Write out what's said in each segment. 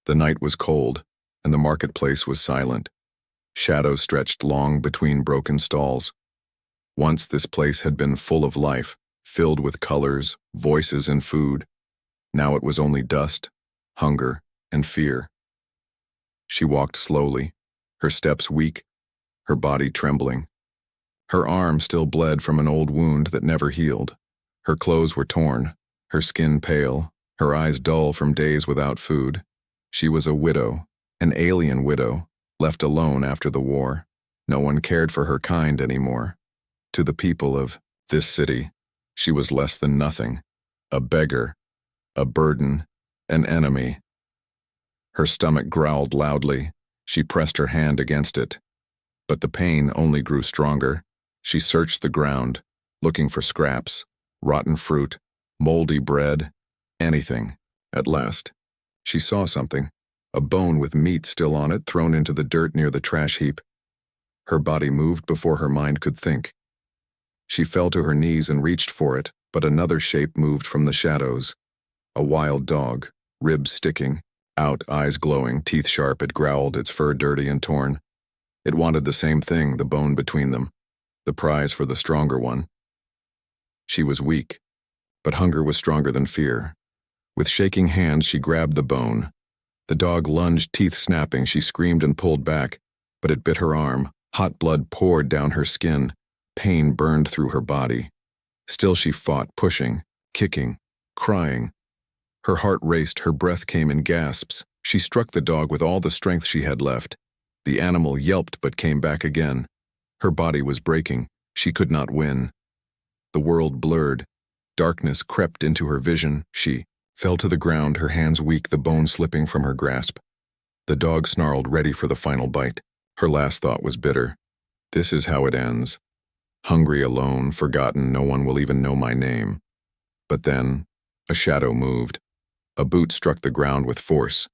The night was cold, and the marketplace was silent. Shadows stretched long between broken stalls. Once this place had been full of life, filled with colors, voices, and food. Now it was only dust, hunger, and fear. She walked slowly, her steps weak, her body trembling. Her arm still bled from an old wound that never healed. Her clothes were torn, her skin pale, her eyes dull from days without food. She was a widow, an alien widow, left alone after the war. No one cared for her kind anymore. To the people of this city, she was less than nothing, a beggar, a burden, an enemy. Her stomach growled loudly. She pressed her hand against it. But the pain only grew stronger. She searched the ground, looking for scraps, rotten fruit, moldy bread, anything. At last, she saw something, a bone with meat still on it thrown into the dirt near the trash heap. Her body moved before her mind could think. She fell to her knees and reached for it, but another shape moved from the shadows. A wild dog, ribs sticking out, eyes glowing, teeth sharp, it growled, its fur dirty and torn. It wanted the same thing, the bone between them, the prize for the stronger one. She was weak, but hunger was stronger than fear. With shaking hands, she grabbed the bone. The dog lunged, teeth snapping. She screamed and pulled back, but it bit her arm. Hot blood poured down her skin. Pain burned through her body. Still she fought, pushing, kicking, crying. Her heart raced, her breath came in gasps. She struck the dog with all the strength she had left. The animal yelped but came back again. Her body was breaking. She could not win. The world blurred. Darkness crept into her vision. She fell to the ground, her hands weak, the bone slipping from her grasp. The dog snarled, ready for the final bite. Her last thought was bitter. This is how it ends. Hungry, alone, forgotten, no one will even know my name. But then, a shadow moved. A boot struck the ground with force.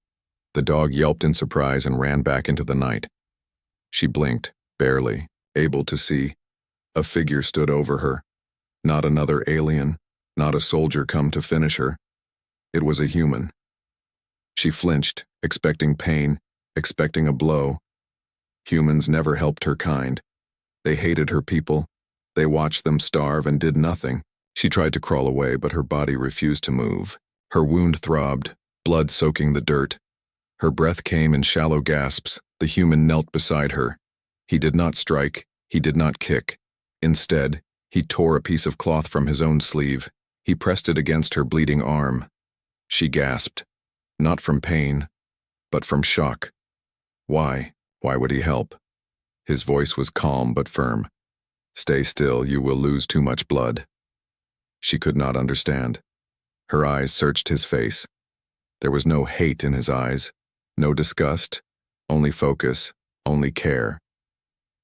The dog yelped in surprise and ran back into the night. She blinked, barely, able to see. A figure stood over her. Not another alien, not a soldier come to finish her. It was a human. She flinched, expecting pain, expecting a blow. Humans never helped her kind. They hated her people. They watched them starve and did nothing. She tried to crawl away, but her body refused to move. Her wound throbbed, blood soaking the dirt. Her breath came in shallow gasps. The human knelt beside her. He did not strike. He did not kick. Instead, he tore a piece of cloth from his own sleeve. He pressed it against her bleeding arm. She gasped, not from pain, but from shock. Why? Why would he help? His voice was calm but firm. Stay still, you will lose too much blood. She could not understand. Her eyes searched his face. There was no hate in his eyes, no disgust, only focus, only care.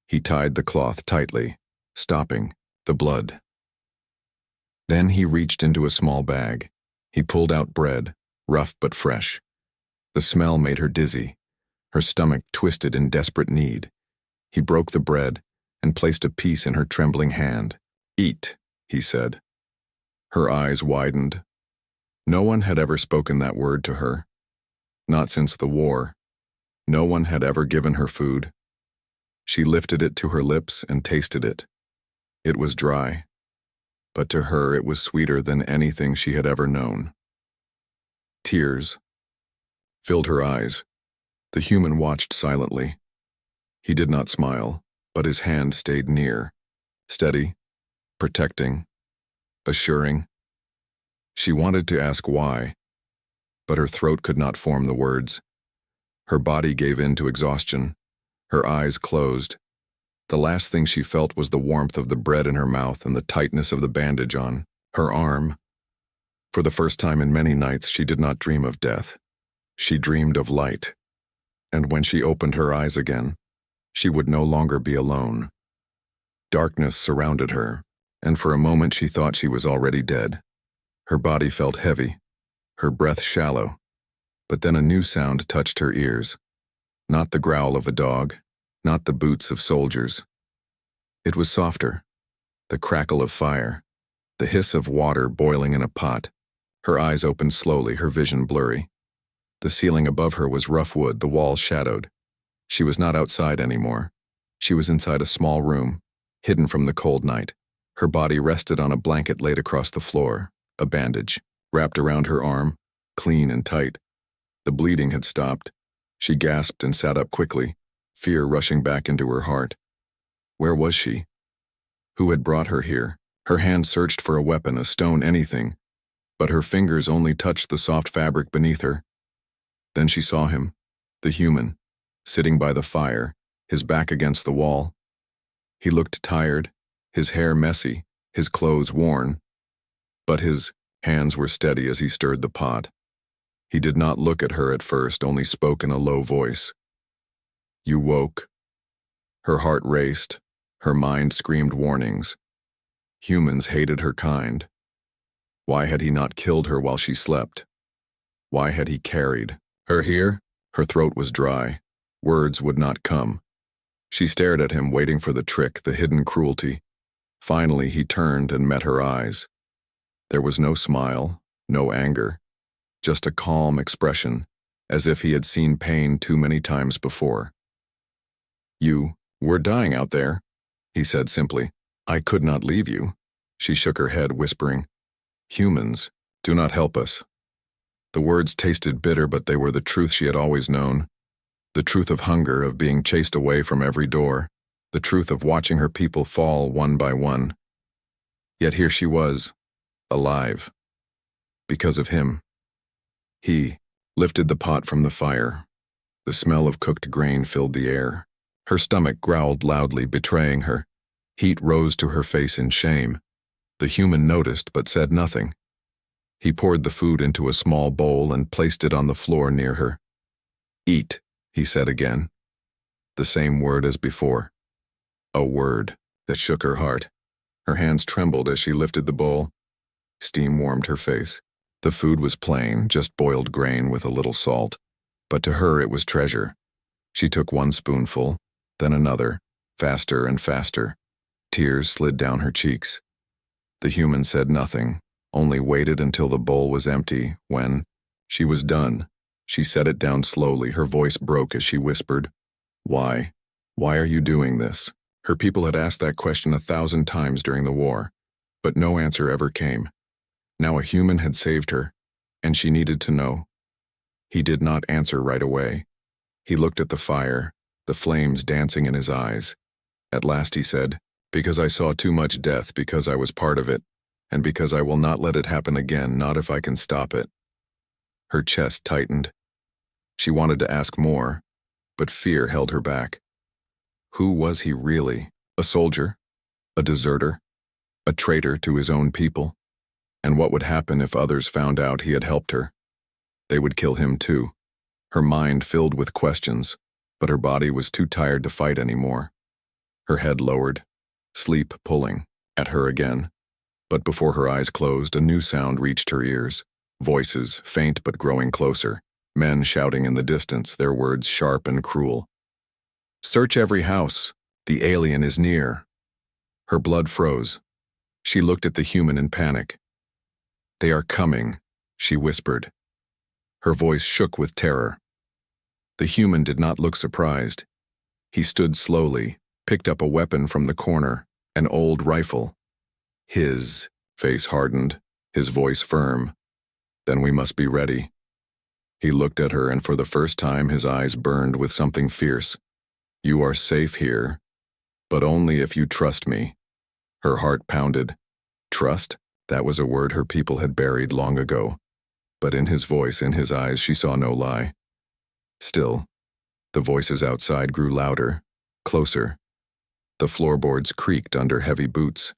He tied the cloth tightly, stopping the blood. Then he reached into a small bag. He pulled out bread, rough but fresh. The smell made her dizzy. Her stomach twisted in desperate need. He broke the bread and placed a piece in her trembling hand. Eat, he said. Her eyes widened. No one had ever spoken that word to her. Not since the war. No one had ever given her food. She lifted it to her lips and tasted it. It was dry, but to her it was sweeter than anything she had ever known. Tears filled her eyes. The human watched silently. He did not smile, but his hand stayed near, steady, protecting, assuring. She wanted to ask why, but her throat could not form the words. Her body gave in to exhaustion. Her eyes closed. The last thing she felt was the warmth of the bread in her mouth and the tightness of the bandage on her arm. For the first time in many nights, she did not dream of death. She dreamed of light. And when she opened her eyes again, she would no longer be alone. Darkness surrounded her, and for a moment she thought she was already dead. Her body felt heavy, her breath shallow, but then a new sound touched her ears. Not the growl of a dog, not the boots of soldiers. It was softer, the crackle of fire, the hiss of water boiling in a pot. Her eyes opened slowly, her vision blurry. The ceiling above her was rough wood, the walls shadowed. She was not outside anymore. She was inside a small room, hidden from the cold night. Her body rested on a blanket laid across the floor, a bandage, wrapped around her arm, clean and tight. The bleeding had stopped. She gasped and sat up quickly, fear rushing back into her heart. Where was she? Who had brought her here? Her hand searched for a weapon, a stone, anything, but her fingers only touched the soft fabric beneath her. Then she saw him, the human, sitting by the fire, his back against the wall. He looked tired, his hair messy, his clothes worn, but his hands were steady as he stirred the pot. He did not look at her at first, only spoke in a low voice. "You woke." Her heart raced, her mind screamed warnings. Humans hated her kind. Why had he not killed her while she slept? Why had he carried her here? Her throat was dry. Words would not come. She stared at him, waiting for the trick, the hidden cruelty. Finally, he turned and met her eyes. There was no smile, no anger, just a calm expression, as if he had seen pain too many times before. "You were dying out there," he said simply. "I could not leave you." She shook her head, whispering, "Humans do not help us." The words tasted bitter, but they were the truth she had always known. The truth of hunger, of being chased away from every door. The truth of watching her people fall one by one. Yet here she was, alive. Because of him. He lifted the pot from the fire. The smell of cooked grain filled the air. Her stomach growled loudly, betraying her. Heat rose to her face in shame. The human noticed but said nothing. He poured the food into a small bowl and placed it on the floor near her. "Eat," he said again. The same word as before. A word that shook her heart. Her hands trembled as she lifted the bowl. Steam warmed her face. The food was plain, just boiled grain with a little salt. But to her it was treasure. She took one spoonful, then another, faster and faster. Tears slid down her cheeks. The human said nothing, only waited until the bowl was empty. When she was done, she set it down slowly. Her voice broke as she whispered, "Why? Why are you doing this?" Her people had asked that question 1,000 times during the war, but no answer ever came. Now a human had saved her, and she needed to know. He did not answer right away. He looked at the fire, the flames dancing in his eyes. At last he said, "Because I saw too much death, because I was part of it, and because I will not let it happen again, not if I can stop it." Her chest tightened. She wanted to ask more, but fear held her back. Who was he really? A soldier? A deserter? A traitor to his own people? And what would happen if others found out he had helped her? They would kill him too. Her mind filled with questions, but her body was too tired to fight anymore. Her head lowered, sleep pulling at her again. But before her eyes closed, a new sound reached her ears. Voices, faint but growing closer. Men shouting in the distance, their words sharp and cruel. "Search every house. The alien is near." Her blood froze. She looked at the human in panic. "They are coming," she whispered. Her voice shook with terror. The human did not look surprised. He stood slowly, picked up a weapon from the corner, an old rifle. His face hardened, his voice firm. "Then we must be ready." He looked at her, and for the first time his eyes burned with something fierce. "You are safe here, but only if you trust me." Her heart pounded. Trust? That was a word her people had buried long ago. But in his voice, in his eyes, she saw no lie. Still, the voices outside grew louder, closer. The floorboards creaked under heavy boots.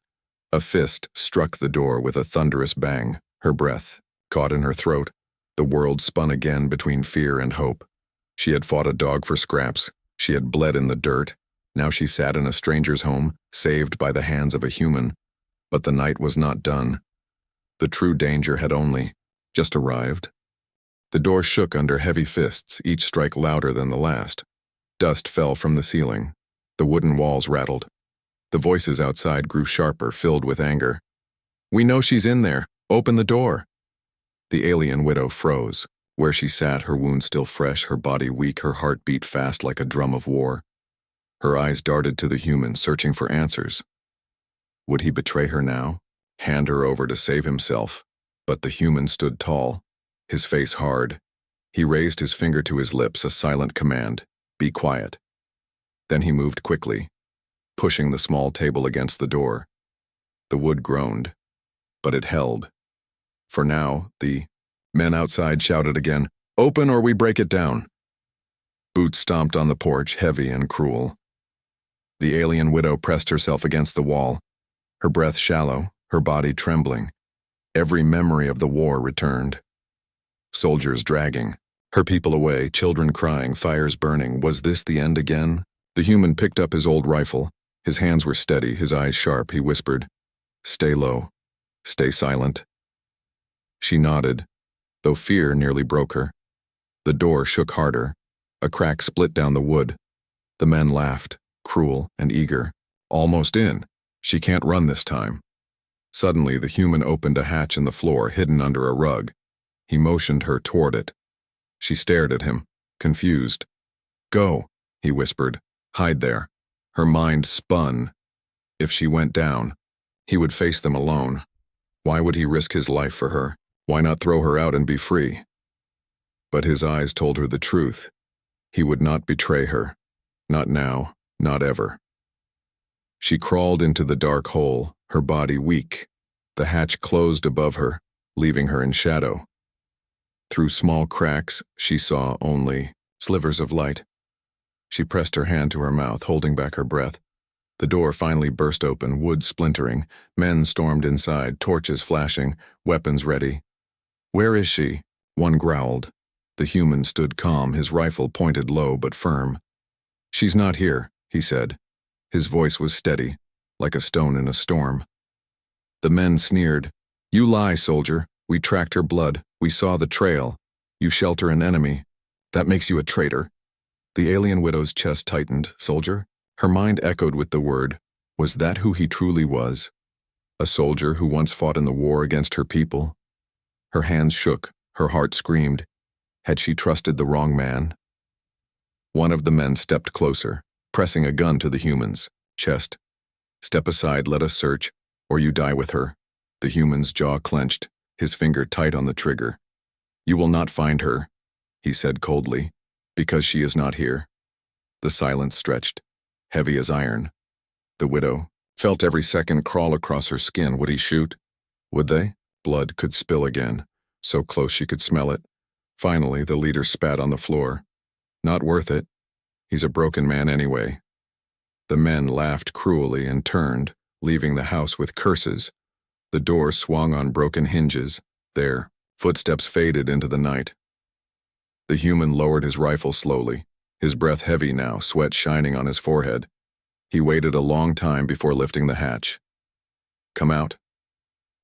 A fist struck the door with a thunderous bang. Her breath caught in her throat. The world spun again between fear and hope. She had fought a dog for scraps. She had bled in the dirt. Now she sat in a stranger's home, saved by the hands of a human. But the night was not done. The true danger had only just arrived. The door shook under heavy fists, each strike louder than the last. Dust fell from the ceiling. The wooden walls rattled. The voices outside grew sharper, filled with anger. "We know she's in there. Open the door." The alien widow froze. Where she sat, her wound still fresh, her body weak, her heart beat fast like a drum of war. Her eyes darted to the human, searching for answers. Would he betray her now? Hand her over to save himself? But the human stood tall, his face hard. He raised his finger to his lips, a silent command, "Be quiet." Then he moved quickly, pushing the small table against the door. The wood groaned, but it held. For now, the men outside shouted again, "Open or we break it down." Boots stomped on the porch, heavy and cruel. The alien widow pressed herself against the wall, her breath shallow, her body trembling. Every memory of the war returned. Soldiers dragging, her people away, children crying, fires burning. Was this the end again? The human picked up his old rifle. His hands were steady, his eyes sharp. He whispered, "Stay low. Stay silent." She nodded, though fear nearly broke her. The door shook harder. A crack split down the wood. The men laughed, cruel and eager. "Almost in. She can't run this time." Suddenly, the human opened a hatch in the floor, hidden under a rug. He motioned her toward it. She stared at him, confused. "Go," he whispered. "Hide there." Her mind spun. If she went down, he would face them alone. Why would he risk his life for her? Why not throw her out and be free? But his eyes told her the truth. He would not betray her. Not now, not ever. She crawled into the dark hole, her body weak. The hatch closed above her, leaving her in shadow. Through small cracks, she saw only slivers of light. She pressed her hand to her mouth, holding back her breath. The door finally burst open, wood splintering. Men stormed inside, torches flashing, weapons ready. "Where is she?" one growled. The human stood calm, his rifle pointed low but firm. "She's not here," he said. His voice was steady, like a stone in a storm. The men sneered. "You lie, soldier. We tracked her blood. We saw the trail. You shelter an enemy. That makes you a traitor." The alien widow's chest tightened. Soldier? Her mind echoed with the word. Was that who he truly was? A soldier who once fought in the war against her people? Her hands shook, her heart screamed. Had she trusted the wrong man? One of the men stepped closer, pressing a gun to the human's chest. "Step aside, let us search, or you die with her." The human's jaw clenched, his finger tight on the trigger. "You will not find her," he said coldly, "because she is not here." The silence stretched, heavy as iron. The widow felt every second crawl across her skin. Would he shoot? Would they? Blood could spill again, so close she could smell it. Finally, the leader spat on the floor. "Not worth it. He's a broken man anyway." The men laughed cruelly and turned, leaving the house with curses. The door swung on broken hinges. Their footsteps faded into the night. The human lowered his rifle slowly, his breath heavy now, sweat shining on his forehead. He waited a long time before lifting the hatch. "Come out,"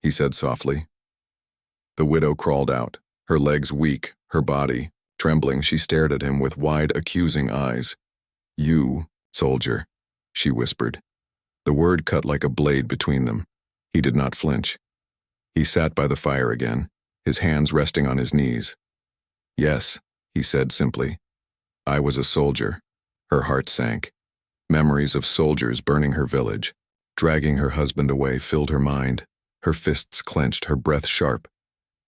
he said softly. The widow crawled out, her legs weak, her body trembling. She stared at him with wide, accusing eyes. "You, soldier," she whispered. The word cut like a blade between them. He did not flinch. He sat by the fire again, his hands resting on his knees. "Yes," he said simply. "I was a soldier." Her heart sank. Memories of soldiers burning her village, dragging her husband away, filled her mind. Her fists clenched, her breath sharp.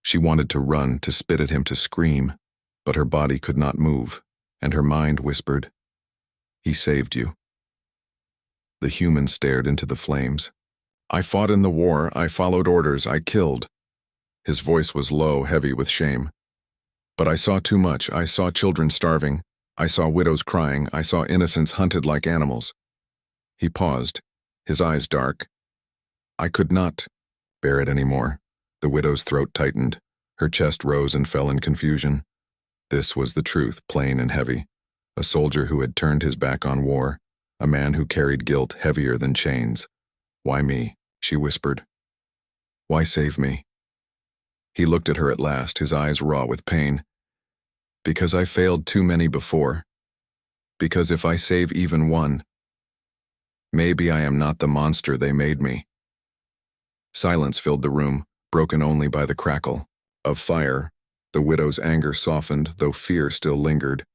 She wanted to run, to spit at him, to scream, but her body could not move, and her mind whispered, "He saved you." The human stared into the flames. "I fought in the war, I followed orders, I killed." His voice was low, heavy with shame. "But I saw too much. I saw children starving. I saw widows crying. I saw innocents hunted like animals." He paused, his eyes dark. "I could not bear it anymore." The widow's throat tightened. Her chest rose and fell in confusion. This was the truth, plain and heavy. A soldier who had turned his back on war. A man who carried guilt heavier than chains. "Why me?" she whispered. "Why save me?" He looked at her at last, his eyes raw with pain. "Because I failed too many before. Because if I save even one, maybe I am not the monster they made me." Silence filled the room, broken only by the crackle of fire The widow's anger softened, though fear still lingered.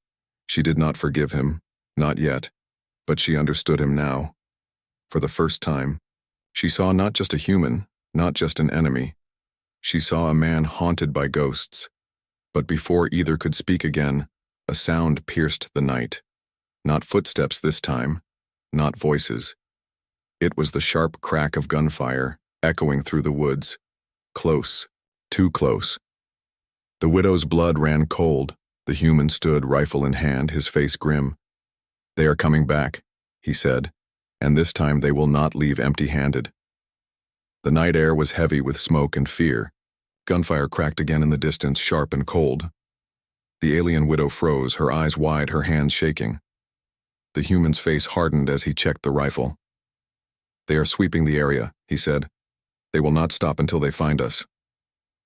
She did not forgive him, not yet, but she understood him now. For the first time, she saw not just a human, not just an enemy. She saw a man haunted by ghosts. But before either could speak again, a sound pierced the night. Not footsteps this time, not voices. It was the sharp crack of gunfire, echoing through the woods. Close, too close. The widow's blood ran cold. The human stood, rifle in hand, his face grim. "They are coming back," he said, "and this time they will not leave empty-handed." The night air was heavy with smoke and fear. Gunfire cracked again in the distance, sharp and cold. The alien widow froze, her eyes wide, her hands shaking. The human's face hardened as he checked the rifle. "They are sweeping the area," he said. "They will not stop until they find us."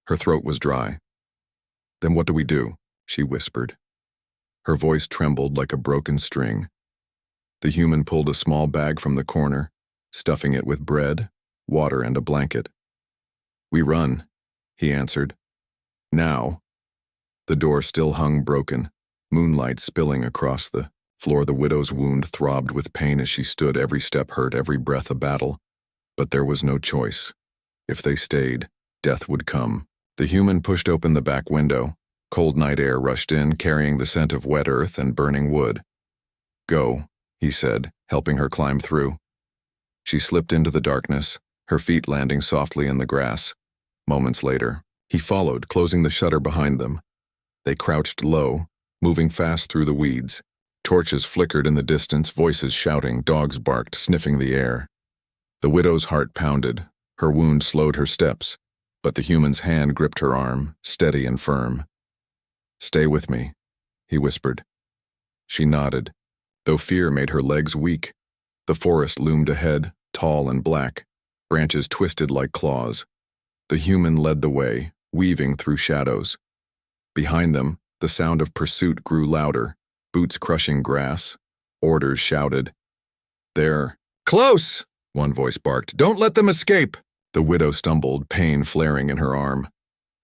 Her throat was dry. "Then what do we do?" she whispered. Her voice trembled like a broken string. The human pulled a small bag from the corner, stuffing it with bread, water, and a blanket. "We run," he answered. "Now." The door still hung broken, moonlight spilling across the floor. The widow's wound throbbed with pain as she stood, every step hurt, every breath a battle. But there was no choice. If they stayed, death would come. The human pushed open the back window. Cold night air rushed in, carrying the scent of wet earth and burning wood. "Go," he said, helping her climb through. She slipped into the darkness, her feet landing softly in the grass. Moments later, he followed, closing the shutter behind them. They crouched low, moving fast through the weeds. Torches flickered in the distance, voices shouting, dogs barked, sniffing the air. The widow's heart pounded. Her wound slowed her steps, but the human's hand gripped her arm, steady and firm. "Stay with me," he whispered. She nodded, though fear made her legs weak. The forest loomed ahead, tall and black, branches twisted like claws. The human led the way, weaving through shadows. Behind them, the sound of pursuit grew louder, boots crushing grass. Orders shouted. "They're close!" one voice barked. "Don't let them escape!" The widow stumbled, pain flaring in her arm.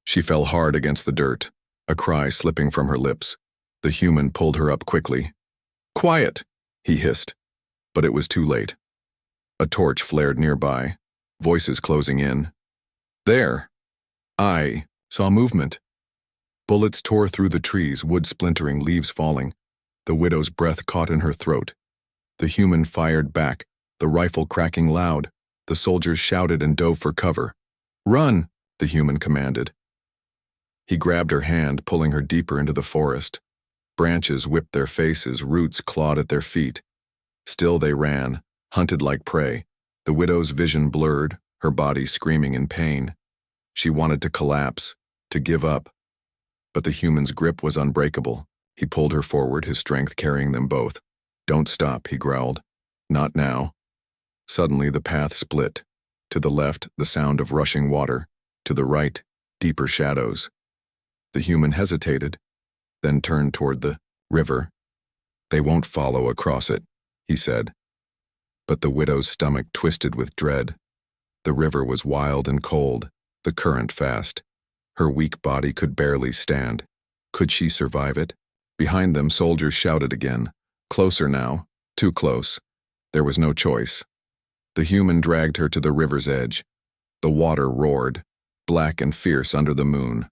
She fell hard against the dirt, a cry slipping from her lips. The human pulled her up quickly. "Quiet!" he hissed. But it was too late. A torch flared nearby, voices closing in. "There!" I saw movement. Bullets tore through the trees, wood splintering, leaves falling. The widow's breath caught in her throat. The human fired back, the rifle cracking loud. The soldiers shouted and dove for cover. "Run!" the human commanded. He grabbed her hand, pulling her deeper into the forest. Branches whipped their faces, roots clawed at their feet. Still they ran, hunted like prey. The widow's vision blurred, her body screaming in pain. She wanted to collapse, to give up. But the human's grip was unbreakable. He pulled her forward, his strength carrying them both. "Don't stop," he growled. "Not now." Suddenly the path split. To the left, the sound of rushing water. To the right, deeper shadows. The human hesitated, then turned toward the river. "They won't follow across it," he said. But the widow's stomach twisted with dread. The river was wild and cold, the current fast. Her weak body could barely stand. Could she survive it? Behind them, soldiers shouted again. Closer now, too close. There was no choice. The human dragged her to the river's edge. The water roared, black and fierce under the moon.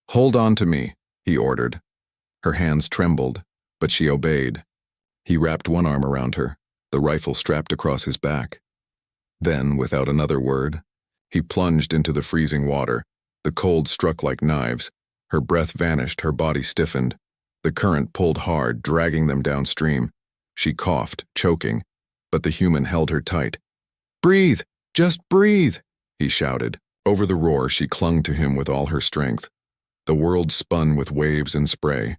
"Hold on to me," he ordered. Her hands trembled, but she obeyed. He wrapped one arm around her, the rifle strapped across his back. Then, without another word, he plunged into the freezing water. The cold struck like knives. Her breath vanished, her body stiffened. The current pulled hard, dragging them downstream. She coughed, choking, but the human held her tight. "Breathe! Just breathe!" he shouted. Over the roar, she clung to him with all her strength. The world spun with waves and spray.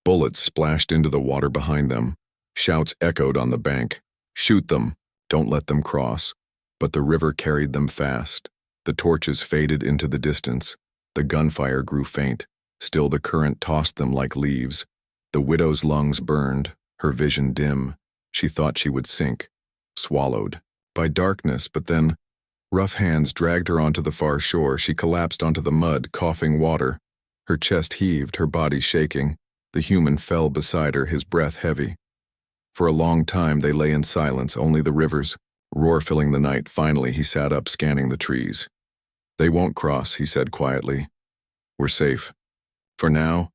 Bullets splashed into the water behind them. Shouts echoed on the bank. "Shoot them! Don't let them cross!" But the river carried them fast. The torches faded into the distance. The gunfire grew faint. Still the current tossed them like leaves. The widow's lungs burned, her vision dim. She thought she would sink, swallowed by darkness, but then rough hands dragged her onto the far shore. She collapsed onto the mud, coughing water. Her chest heaved, her body shaking. The human fell beside her, his breath heavy. For a long time they lay in silence, only the river's roar filling the night. Finally he sat up, scanning the trees. "They won't cross," he said quietly. "We're safe. For now."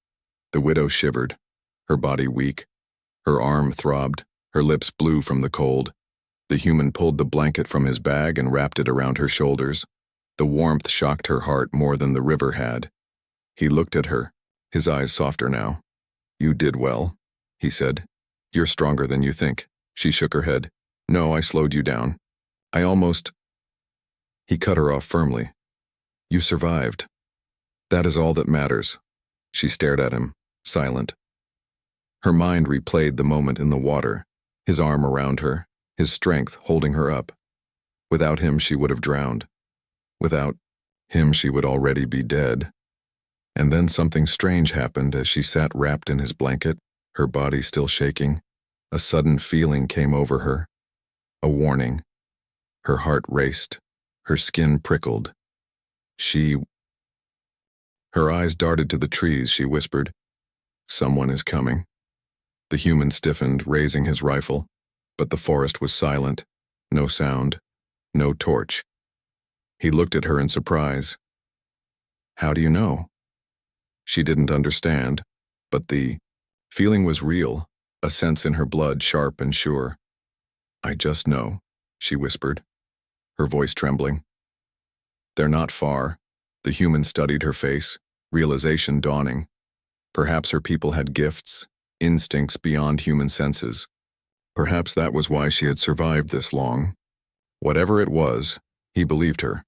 The widow shivered, her body weak. Her arm throbbed, her lips blue from the cold. The human pulled the blanket from his bag and wrapped it around her shoulders. The warmth shocked her heart more than the river had. He looked at her, his eyes softer now. "You did well," he said. "You're stronger than you think." She shook her head. "No, I slowed you down. I almost—" He cut her off firmly. "You survived. That is all that matters." She stared at him, silent. Her mind replayed the moment in the water, his arm around her, his strength holding her up. Without him she would have drowned. Without him she would already be dead. And then something strange happened as she sat wrapped in his blanket, her body still shaking. A sudden feeling came over her. A warning. Her heart raced. Her skin prickled. Her eyes darted to the trees. She whispered, "Someone is coming." The human stiffened, raising his rifle, but the forest was silent. No sound, no torch. He looked at her in surprise. "How do you know?" She didn't understand, but the feeling was real, a sense in her blood sharp and sure. "I just know," she whispered, her voice trembling. "They're not far." The human studied her face, realization dawning. Perhaps her people had gifts, instincts beyond human senses. Perhaps that was why she had survived this long. Whatever it was, he believed her.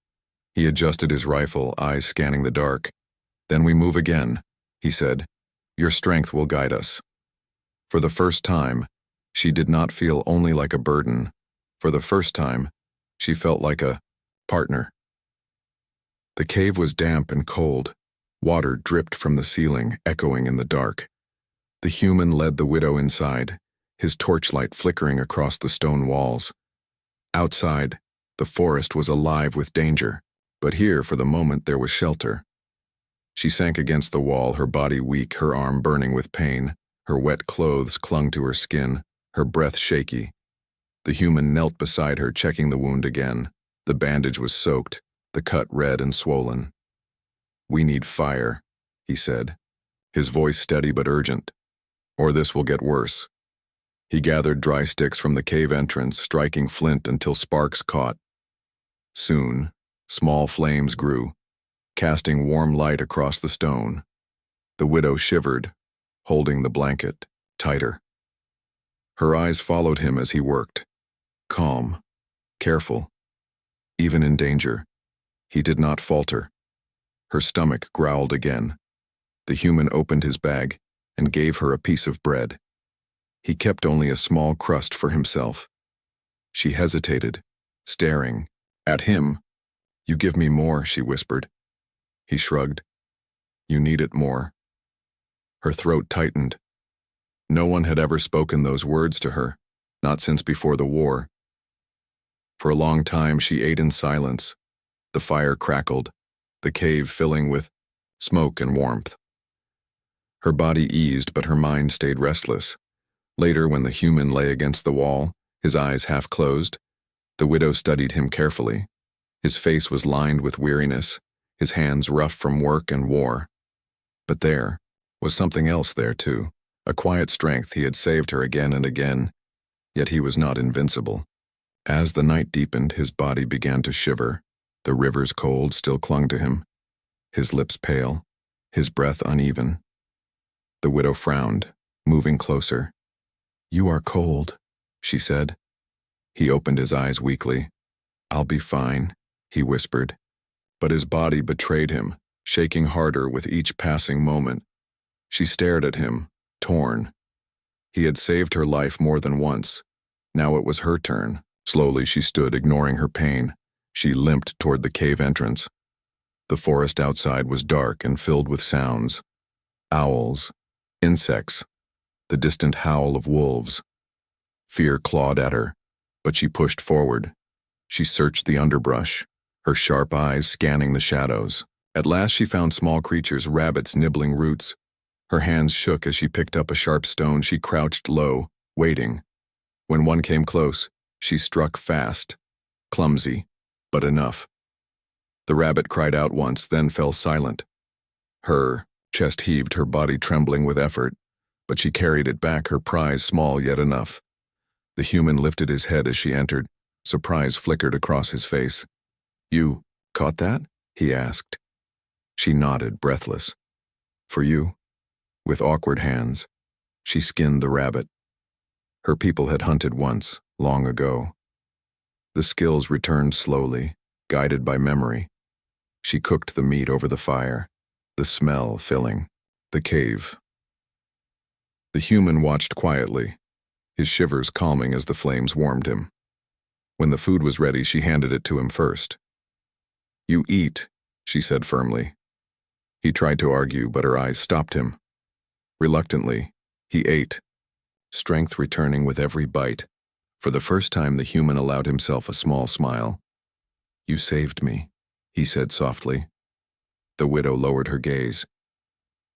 He adjusted his rifle, eyes scanning the dark. "Then we move again," he said. "Your strength will guide us." For the first time, she did not feel only like a burden. For the first time, she felt like a partner. The cave was damp and cold. Water dripped from the ceiling, echoing in the dark. The human led the widow inside, his torchlight flickering across the stone walls. Outside, the forest was alive with danger, but here, for the moment, there was shelter. She sank against the wall, her body weak, her arm burning with pain. Her wet clothes clung to her skin, her breath shaky. The human knelt beside her, checking the wound again. The bandage was soaked, the cut red and swollen. "We need fire," he said, his voice steady but urgent. "Or this will get worse." He gathered dry sticks from the cave entrance, striking flint until sparks caught. Soon, small flames grew, casting warm light across the stone. The widow shivered, holding the blanket tighter. Her eyes followed him as he worked. Calm, careful, even in danger. He did not falter. Her stomach growled again. The human opened his bag and gave her a piece of bread. He kept only a small crust for himself. She hesitated, staring at him. "You give me more," she whispered. He shrugged. "You need it more." Her throat tightened. No one had ever spoken those words to her, not since before the war. For a long time she ate in silence. The fire crackled, the cave filling with smoke and warmth. Her body eased, but her mind stayed restless. Later, when the human lay against the wall, his eyes half closed, the widow studied him carefully. His face was lined with weariness, his hands rough from work and war. But there was something else there too, a quiet strength. He had saved her again and again, yet he was not invincible. As the night deepened, his body began to shiver. The river's cold still clung to him, his lips pale, his breath uneven. The widow frowned, moving closer. "You are cold," she said. He opened his eyes weakly. "I'll be fine," he whispered. But his body betrayed him, shaking harder with each passing moment. She stared at him, torn. He had saved her life more than once. Now it was her turn. Slowly she stood, ignoring her pain. She limped toward the cave entrance. The forest outside was dark and filled with sounds. Owls, insects, the distant howl of wolves. Fear clawed at her, but she pushed forward. She searched the underbrush, her sharp eyes scanning the shadows. At last she found small creatures, rabbits nibbling roots. Her hands shook as she picked up a sharp stone. She crouched low, waiting. When one came close, she struck fast, clumsy, but enough. The rabbit cried out once, then fell silent. Her chest heaved, her body trembling with effort, but she carried it back, her prize small yet enough. The human lifted his head as she entered. Surprise flickered across his face. "You caught that?" he asked. She nodded, breathless. "For you?" With awkward hands, she skinned the rabbit. Her people had hunted once, long ago. The skills returned slowly, guided by memory. She cooked the meat over the fire, the smell filling the cave. The human watched quietly, his shivers calming as the flames warmed him. When the food was ready, she handed it to him first. "You eat," she said firmly. He tried to argue, but her eyes stopped him. Reluctantly, he ate, strength returning with every bite. For the first time, the human allowed himself a small smile. "You saved me," he said softly. The widow lowered her gaze.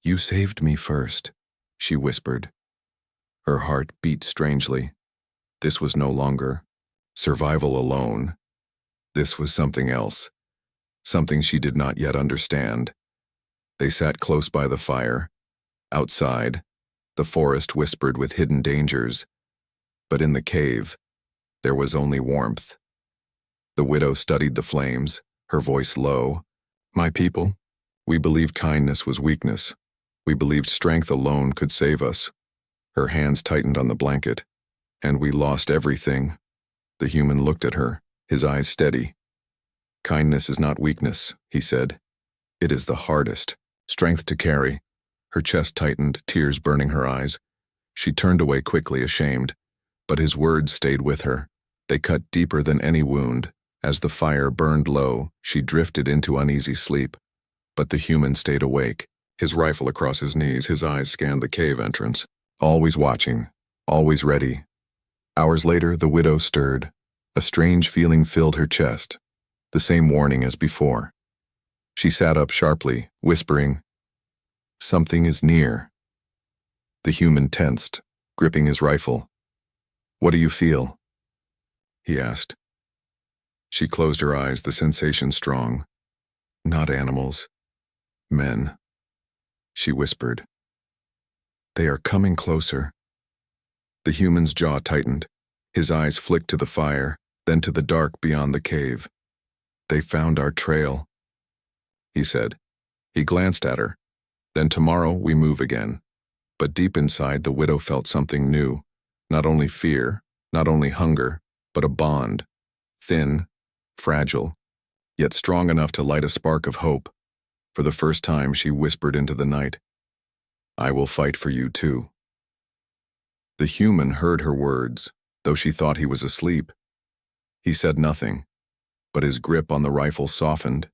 "You saved me first," she whispered. Her heart beat strangely. This was no longer survival alone. This was something else, something she did not yet understand. They sat close by the fire. Outside, the forest whispered with hidden dangers, but in the cave, there was only warmth. The widow studied the flames, her voice low. "My people, we believed kindness was weakness. We believed strength alone could save us." Her hands tightened on the blanket. "And we lost everything." The human looked at her, his eyes steady. "Kindness is not weakness," he said. "It is the hardest strength to carry." Her chest tightened, tears burning her eyes. She turned away quickly, ashamed, but his words stayed with her. They cut deeper than any wound. As the fire burned low, she drifted into uneasy sleep. But the human stayed awake, his rifle across his knees. His eyes scanned the cave entrance, always watching, always ready. Hours later, the widow stirred. A strange feeling filled her chest, the same warning as before. She sat up sharply, whispering, "Something is near." The human tensed, gripping his rifle. "What do you feel?" he asked. She closed her eyes, the sensation strong. "Not animals. Men," she whispered. "They are coming closer." The human's jaw tightened. His eyes flicked to the fire, then to the dark beyond the cave. "They found our trail," he said. He glanced at her. "Then tomorrow we move again." But deep inside, the widow felt something new. Not only fear, not only hunger, but a bond. Thin, fragile, yet strong enough to light a spark of hope. For the first time, she whispered into the night, "I will fight for you too." The human heard her words, though she thought he was asleep. He said nothing, but his grip on the rifle softened.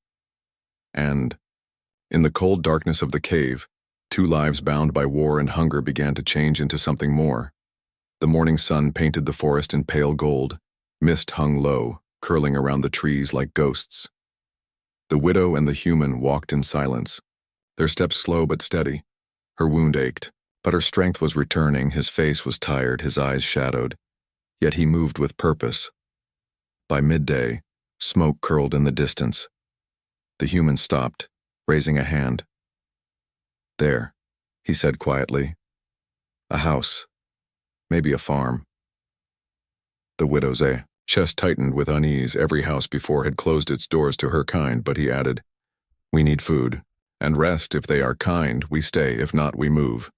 And, in the cold darkness of the cave, two lives bound by war and hunger began to change into something more. The morning sun painted the forest in pale gold. Mist hung low, curling around the trees like ghosts. The widow and the human walked in silence, their steps slow but steady. Her wound ached, but her strength was returning. His face was tired, his eyes shadowed, yet he moved with purpose. By midday, smoke curled in the distance. The human stopped, raising a hand. "There," he said quietly. "A house, maybe a farm." The widow's chest tightened with unease. Every house before had closed its doors to her kind, but he added, "We need food, and rest. If they are kind, we stay. If not, we move."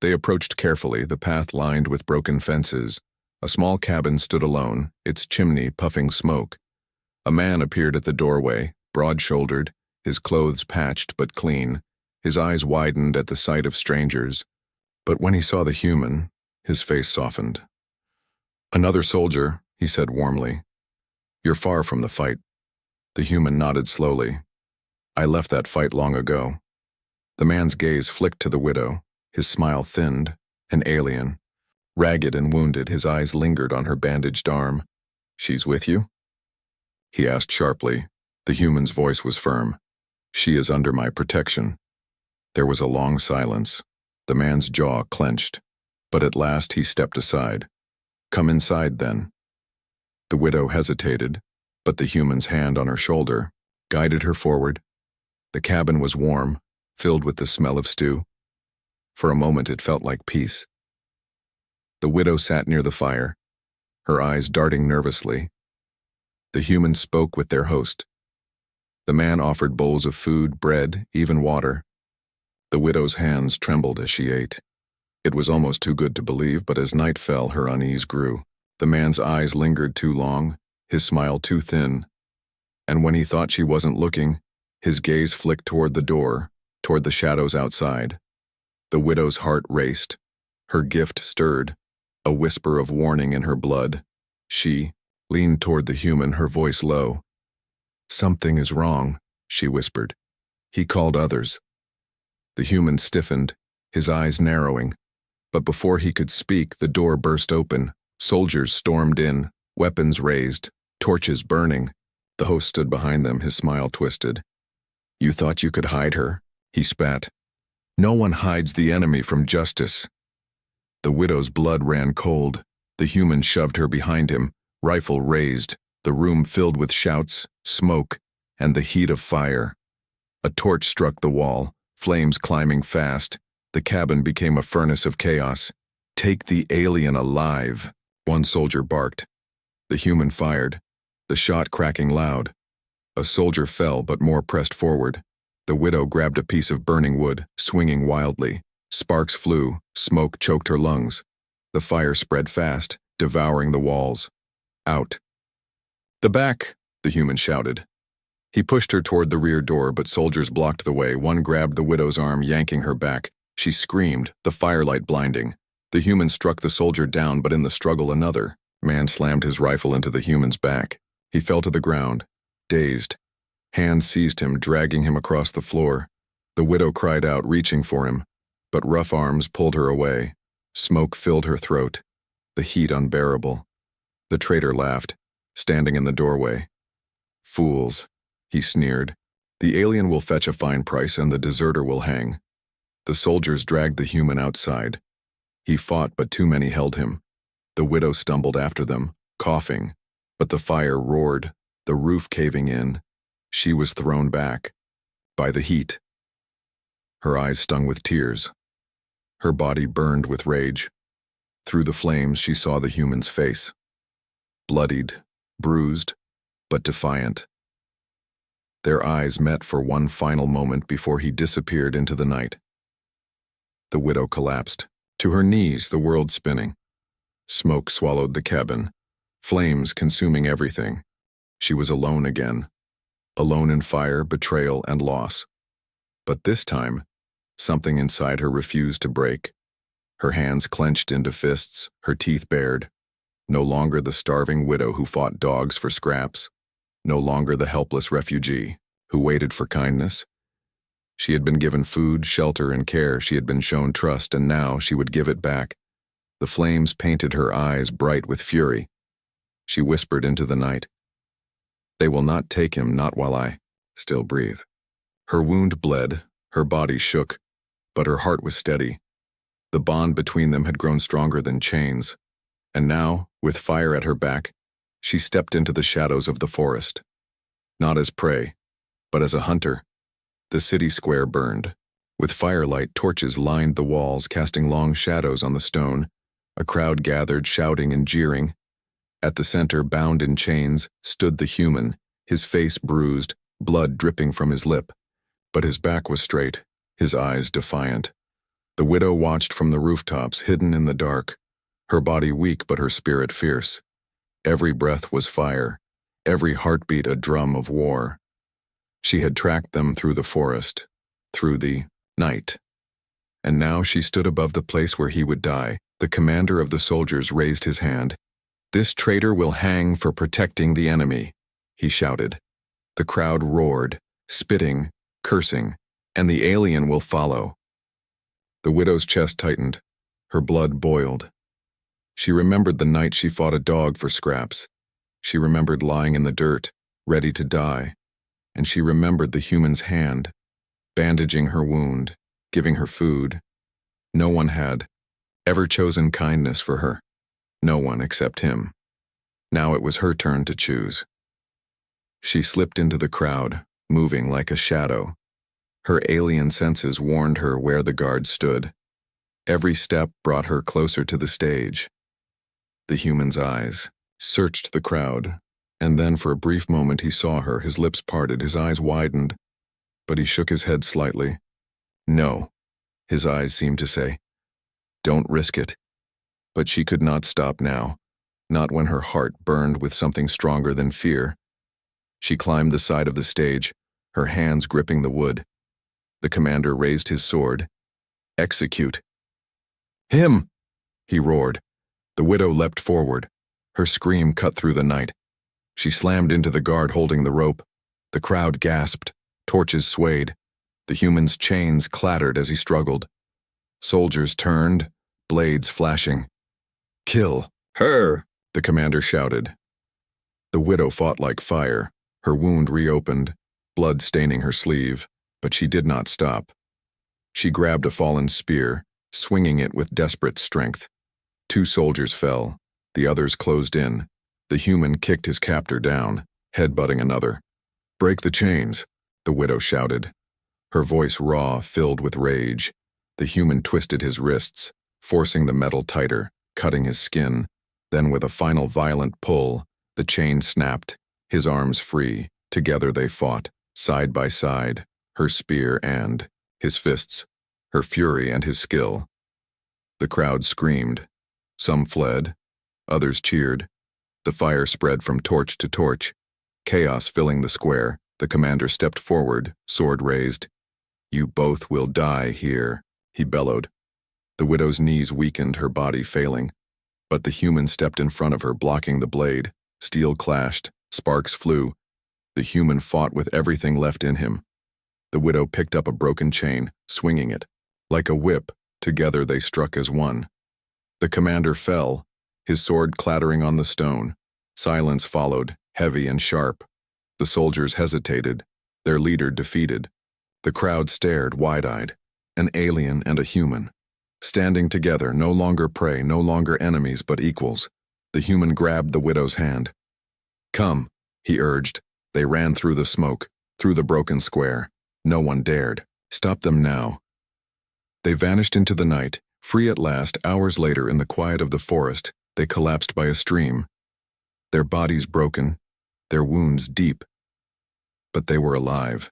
They approached carefully, the path lined with broken fences. A small cabin stood alone, its chimney puffing smoke. A man appeared at the doorway, broad-shouldered, his clothes patched but clean. His eyes widened at the sight of strangers. But when he saw the human, his face softened. "Another soldier," he said warmly. "You're far from the fight." The human nodded slowly. "I left that fight long ago." The man's gaze flicked to the widow, his smile thinned, an alien. Ragged and wounded, his eyes lingered on her bandaged arm. "She's with you?" he asked sharply. The human's voice was firm. She is under my protection." There was a long silence. The man's jaw clenched, but at last he stepped aside. "Come inside, then." The widow hesitated, but the human's hand on her shoulder guided her forward. The cabin was warm, filled with the smell of stew. For a moment it felt like peace. The widow sat near the fire, her eyes darting nervously. The human spoke with their host. The man offered bowls of food, bread, even water. The widow's hands trembled as she ate. It was almost too good to believe, but as night fell, her unease grew. The man's eyes lingered too long, his smile too thin, and when he thought she wasn't looking, his gaze flicked toward the door, toward the shadows outside. The widow's heart raced. Her gift stirred, a whisper of warning in her blood. She leaned toward the human, her voice low. "Something is wrong," she whispered. He called others. The human stiffened, his eyes narrowing, but before he could speak, the door burst open. Soldiers stormed in, weapons raised, torches burning. The host stood behind them, his smile twisted. "You thought you could hide her?" he spat. "No one hides the enemy from justice." The widow's blood ran cold. The human shoved her behind him, rifle raised, the room filled with shouts, smoke, and the heat of fire. A torch struck the wall, flames climbing fast. The cabin became a furnace of chaos. "Take the alien alive," one soldier barked. The human fired, the shot cracking loud. A soldier fell, but more pressed forward. The widow grabbed a piece of burning wood, swinging wildly. Sparks flew, smoke choked her lungs. The fire spread fast, devouring the walls. "Out." "The back," the human shouted. He pushed her toward the rear door, but soldiers blocked the way. One grabbed the widow's arm, yanking her back. She screamed, the firelight blinding. The human struck the soldier down, but in the struggle another man slammed his rifle into the human's back. He fell to the ground, dazed. Hands seized him, dragging him across the floor. The widow cried out, reaching for him, but rough arms pulled her away. Smoke filled her throat, the heat unbearable. The traitor laughed, standing in the doorway. "Fools," he sneered. "The alien will fetch a fine price and the deserter will hang." The soldiers dragged the human outside. He fought, but too many held him. The widow stumbled after them, coughing, but the fire roared, the roof caving in. She was thrown back by the heat. Her eyes stung with tears. Her body burned with rage. Through the flames she saw the human's face. Bloodied, bruised, but defiant. Their eyes met for one final moment before he disappeared into the night. The widow collapsed, to her knees, the world spinning. Smoke swallowed the cabin, flames consuming everything. She was alone again, alone in fire, betrayal, and loss. But this time, something inside her refused to break. Her hands clenched into fists, her teeth bared. No longer the starving widow who fought dogs for scraps. No longer the helpless refugee who waited for kindness. She had been given food, shelter, and care. She had been shown trust, and now she would give it back. The flames painted her eyes bright with fury. She whispered into the night, "They will not take him, not while I still breathe." Her wound bled, her body shook, but her heart was steady. The bond between them had grown stronger than chains, and now, with fire at her back, she stepped into the shadows of the forest. Not as prey, but as a hunter. The city square burned. With firelight, torches lined the walls, casting long shadows on the stone. A crowd gathered, shouting and jeering. At the center, bound in chains, stood the human, his face bruised, blood dripping from his lip. But his back was straight, his eyes defiant. The widow watched from the rooftops, hidden in the dark, her body weak but her spirit fierce. Every breath was fire, every heartbeat a drum of war. She had tracked them through the forest, through the night. And now she stood above the place where he would die. The commander of the soldiers raised his hand. "This traitor will hang for protecting the enemy," he shouted. The crowd roared, spitting, cursing, "and the alien will follow." The widow's chest tightened, her blood boiled. She remembered the night she fought a dog for scraps. She remembered lying in the dirt, ready to die. and she remembered the human's hand, bandaging her wound, giving her food. No one had ever chosen kindness for her. No one except him. Now it was her turn to choose. She slipped into the crowd, moving like a shadow. Her alien senses warned her where the guards stood. Every step brought her closer to the stage. The human's eyes searched the crowd, and then for a brief moment he saw her, his lips parted, his eyes widened, but he shook his head slightly. No, his eyes seemed to say. Don't risk it. But she could not stop now, not when her heart burned with something stronger than fear. She climbed the side of the stage, her hands gripping the wood. The commander raised his sword. Execute. Him! He roared. The widow leapt forward. Her scream cut through the night. She slammed into the guard holding the rope. The crowd gasped. Torches swayed. The human's chains clattered as he struggled. Soldiers turned, blades flashing. Kill her, the commander shouted. The widow fought like fire. Her wound reopened, blood staining her sleeve, but she did not stop. She grabbed a fallen spear, swinging it with desperate strength. 2 soldiers fell. The others closed in. The human kicked his captor down, headbutting another. Break the chains, the widow shouted. Her voice raw, filled with rage. The human twisted his wrists, forcing the metal tighter, cutting his skin. Then with a final violent pull, the chain snapped, his arms free. Together they fought, side by side, her spear and his fists, her fury and his skill. The crowd screamed. Some fled. Others cheered. The fire spread from torch to torch. Chaos filling the square. The commander stepped forward, sword raised. You both will die here, he bellowed. The widow's knees weakened, her body failing. But the human stepped in front of her, blocking the blade. Steel clashed, sparks flew. The human fought with everything left in him. The widow picked up a broken chain, swinging it. Like a whip, together they struck as one. The commander fell, his sword clattering on the stone. Silence followed, heavy and sharp. The soldiers hesitated, their leader defeated. The crowd stared wide-eyed, an alien and a human. Standing together, no longer prey, no longer enemies, but equals. The human grabbed the widow's hand. Come, he urged. They ran through the smoke, through the broken square. No one dared. Stop them now. They vanished into the night. Free at last, hours later in the quiet of the forest, they collapsed by a stream. Their bodies broken, their wounds deep. But they were alive.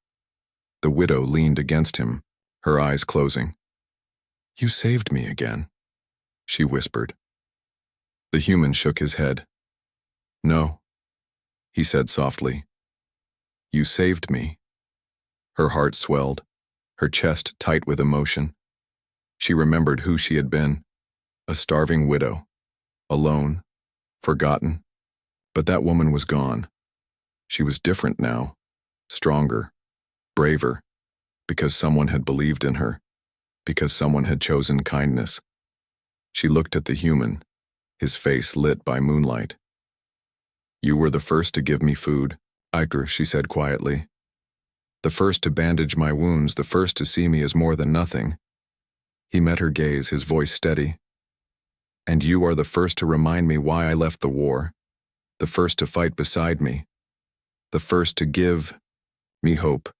The widow leaned against him, her eyes closing. You saved me again, she whispered. The human shook his head. No, he said softly. You saved me. Her heart swelled, her chest tight with emotion. She remembered who she had been, a starving widow, alone, forgotten. But that woman was gone. She was different now, stronger, braver, because someone had believed in her, because someone had chosen kindness. She looked at the human, his face lit by moonlight. You were the first to give me food, Iker, she said quietly. The first to bandage my wounds, the first to see me as more than nothing. He met her gaze, his voice steady. And you are the first to remind me why I left the war, the first to fight beside me, the first to give me hope.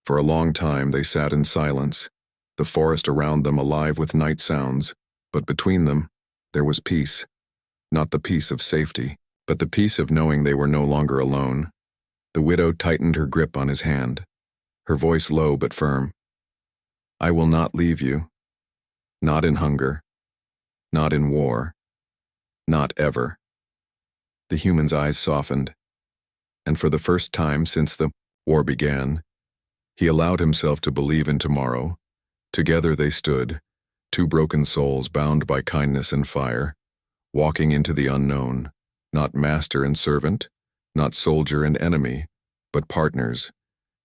For a long time they sat in silence, the forest around them alive with night sounds, but between them there was peace. Not the peace of safety, but the peace of knowing they were no longer alone. The widow tightened her grip on his hand, her voice low but firm. I will not leave you. Not in hunger. Not in war. Not ever. The human's eyes softened, and for the first time since the war began, he allowed himself to believe in tomorrow. Together they stood, 2 broken souls bound by kindness and fire, walking into the unknown, not master and servant, not soldier and enemy, but partners,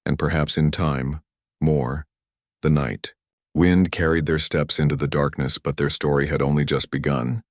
and perhaps in time, more, the night. Wind carried their steps into the darkness, but their story had only just begun.